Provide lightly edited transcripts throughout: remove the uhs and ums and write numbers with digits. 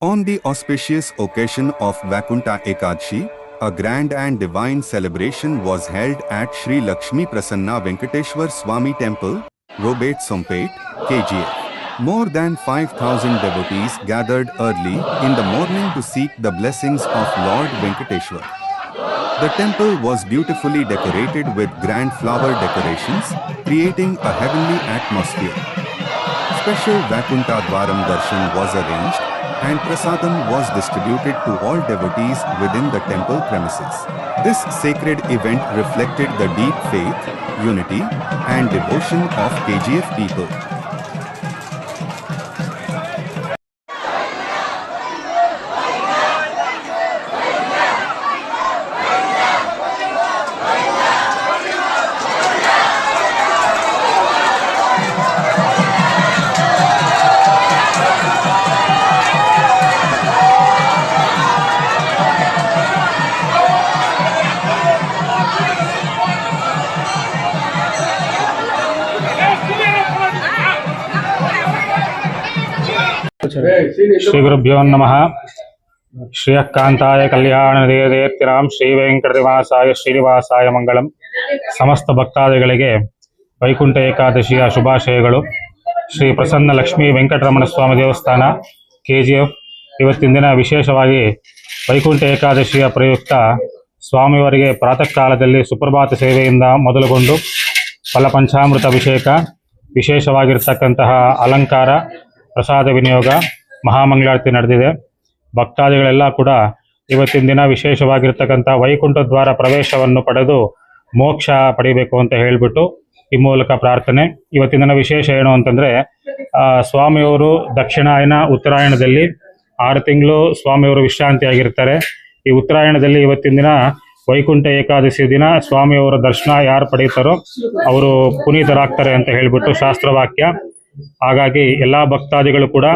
On the auspicious occasion of Vakunta Ekadashi, a grand and divine celebration was held at Sri Lakshmi Prasanna Venkateshwar Swami Temple, Robate Sompet, KGF. More than 5,000 devotees gathered early in the morning to seek the blessings of Lord Venkateshwar. The temple was beautifully decorated with grand flower decorations, creating a heavenly atmosphere. Special Vakunta Dwaram Darshan was arranged, and prasadam was distributed to all devotees within the temple premises. This sacred event reflected the deep faith, unity, and devotion of KGF people. Shri गुरुभ्यो नमः। श्रियकांताय कल्याणदेतीराम श्री वेंकटनिवासाय श्रीनिवासाय मंगलम। समस्त ಭಕ್ತಾದಿಗಳಿಗೆ ವೈಕುಂಠ ಏಕಾದಶಿಯ ಶುಭಾಶಯಗಳು। ಶ್ರೀ ಪ್ರಸನ್ನ ಲಕ್ಷ್ಮೀ ವೆಂಕಟರಮಣ ಸ್ವಾಮಿ ದೇವಸ್ಥಾನ KGF ಇವತ್ತಿನ ದಿನ ವಿಶೇಷವಾಗಿ ವೈಕುಂಠ ಏಕಾದಶಿಯ ಪ್ರಯುಕ್ತ ಸ್ವಾಮಿಯವರಿಗೆ ಪ್ರಾತಃ ಕಾಲದಲ್ಲಿ ಸುಪ್ರಭಾತ ಸೇವೆಯಿಂದ ಮೊದಲುಗೊಂಡು ಫಲಪಂಚಾಮೃತ ಅಭಿಷೇಕ, ವಿಶೇಷವಾಗಿರತಕ್ಕಂತಹ ಅಲಂಕಾರ, ಪ್ರಸಾದ ವಿನಿಯೋಗ, ಮಹಾಮಂಗಳಾರತಿ ನಡೆದಿದೆ. ಭಕ್ತಾದಿಗಳೆಲ್ಲ ಕೂಡ ಇವತ್ತಿನ ದಿನ ವಿಶೇಷವಾಗಿರ್ತಕ್ಕಂಥ ವೈಕುಂಠ ದ್ವಾರ ಪ್ರವೇಶವನ್ನು ಪಡೆದು ಮೋಕ್ಷ ಪಡಿಬೇಕು ಅಂತ ಹೇಳಿಬಿಟ್ಟು ಈ ಮೂಲಕ ಪ್ರಾರ್ಥನೆ. ಇವತ್ತಿನ ದಿನ ವಿಶೇಷ ಏನು ಅಂತಂದರೆ, ಸ್ವಾಮಿಯವರು ದಕ್ಷಿಣಾಯನ ಉತ್ತರಾಯಣದಲ್ಲಿ 6 ತಿಂಗಳು ಸ್ವಾಮಿಯವರು ವಿಶ್ರಾಂತಿಯಾಗಿರ್ತಾರೆ. ಈ ಉತ್ತರಾಯಣದಲ್ಲಿ ಇವತ್ತಿನ ದಿನ ವೈಕುಂಠ ಏಕಾದಶಿ ದಿನ ಸ್ವಾಮಿಯವರ ದರ್ಶನ ಯಾರು ಪಡೀತಾರೋ ಅವರು ಪುನೀತರಾಗ್ತಾರೆ ಅಂತ ಹೇಳಿಬಿಟ್ಟು ಶಾಸ್ತ್ರವಾಕ್ಯ. ಹಾಗಾಗಿ ಎಲ್ಲ ಭಕ್ತಾದಿಗಳು ಕೂಡ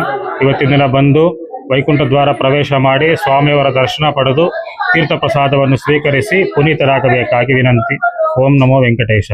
ಇವತ್ತಿನ ದಿನ ಬಂದು ವೈಕುಂಠ ದ್ವಾರ ಪ್ರವೇಶ ಮಾಡಿ ಸ್ವಾಮಿಯವರ ದರ್ಶನ ಪಡೆದು ತೀರ್ಥ ಪ್ರಸಾದವನ್ನು ಸ್ವೀಕರಿಸಿ ಪುನೀತರಾಗಬೇಕಾಗಿ ವಿನಂತಿ. ಓಂ ನಮೋ ವೆಂಕಟೇಶ.